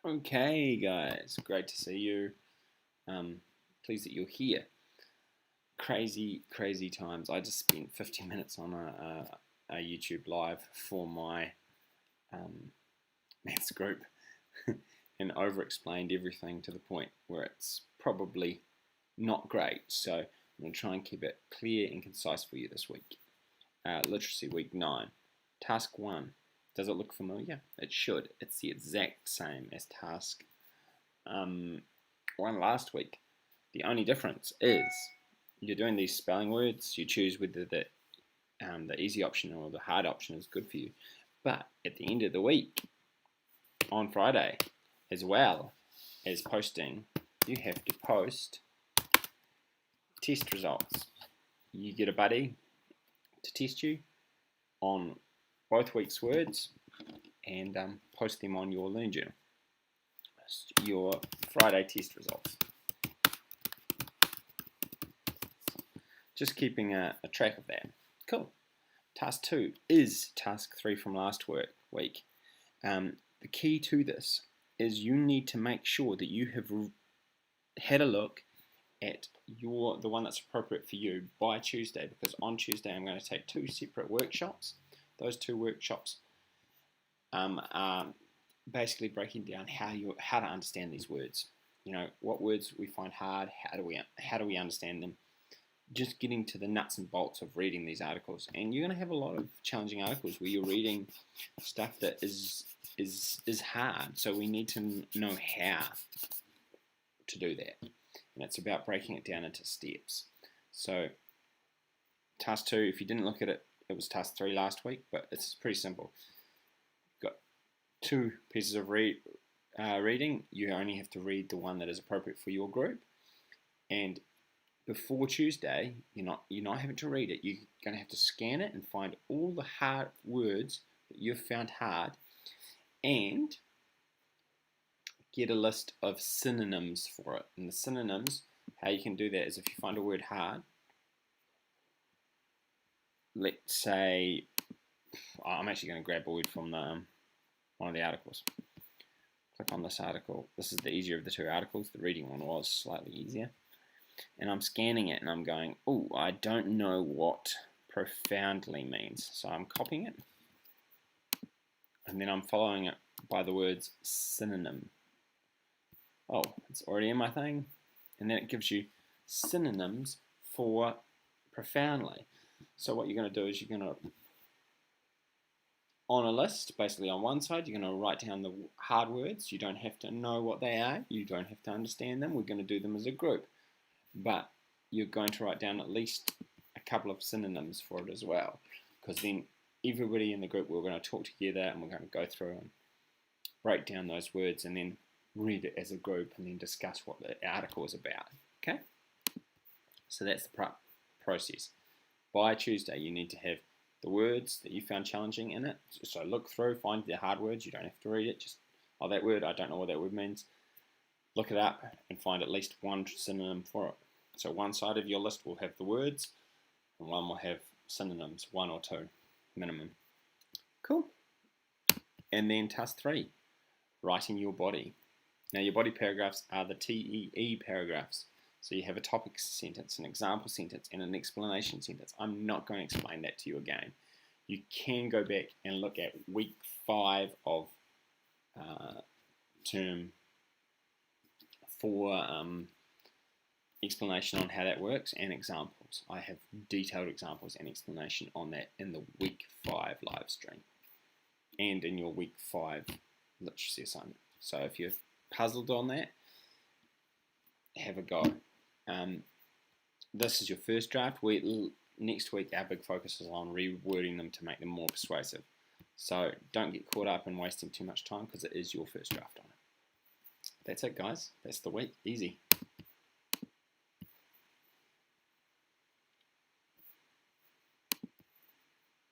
Okay, guys, great to see you. Pleased that you're here. Crazy, crazy times. I just spent 15 minutes on a YouTube live for my maths group and over explained everything to the point where it's probably not great. So I'm going to try and keep it clear and concise for you this week. Literacy week 9. Task 1. Does it look familiar? It should. It's the exact same as task 1 last week. The only difference is you're doing these spelling words. You choose whether the easy option or the hard option is good for you. But at the end of the week, on Friday, as well as posting, you have to post test results. You get a buddy to test you on both weeks' words and post them on your Learn Journal. Your Friday test results. Just keeping a track of that. Cool. Task 2 is task 3 from last week. The key to this is you need to make sure that you have had a look at the one that's appropriate for you by Tuesday, because on Tuesday I'm going to take 2 separate workshops. Those 2 workshops are basically breaking down how to understand these words. You know, what words we find hard, how do we understand them? Just getting to the nuts and bolts of reading these articles. And you're going to have a lot of challenging articles where you're reading stuff that is hard. So we need to know how to do that. And it's about breaking it down into steps. So task 2, if you didn't look at it, it was task 3 last week, but it's pretty simple. You've got 2 pieces of reading. You only have to read the one that is appropriate for your group. And before Tuesday, you're not having to read it. You're going to have to scan it and find all the hard words that you've found hard and get a list of synonyms for it. And the synonyms, how you can do that is if you find a word hard, let's say, I'm actually going to grab a word from one of the articles. Click on this article. This is the easier of the 2 articles. The reading one was slightly easier. And I'm scanning it and I'm going, oh, I don't know what profoundly means. So I'm copying it. And then I'm following it by the words synonym. Oh, it's already in my thing. And then it gives you synonyms for profoundly. So what you're going to do is you're going to, on a list, basically on one side, you're going to write down the hard words. You don't have to know what they are. You don't have to understand them. We're going to do them as a group. But you're going to write down at least a couple of synonyms for it as well. Because then everybody in the group, we're going to talk together and we're going to go through and break down those words and then read it as a group and then discuss what the article is about. Okay? So that's the process. By Tuesday, you need to have the words that you found challenging in it. So look through, find the hard words. You don't have to read it. Just, oh, that word, I don't know what that word means. Look it up and find at least one synonym for it. So one side of your list will have the words and one will have synonyms, 1 or 2 minimum. Cool. And then task 3, writing your body. Now your body paragraphs are the TEE paragraphs. So you have a topic sentence, an example sentence, and an explanation sentence. I'm not going to explain that to you again. You can go back and look at week 5 of term 4 explanation on how that works and examples. I have detailed examples and explanation on that in the week 5 live stream and in your week 5 literacy assignment. So if you're puzzled on that, have a go. This is your first draft. Next week our big focus is on rewording them to make them more persuasive. So don't get caught up in wasting too much time because it is your first draft on it. That's it, guys. That's the week. Easy.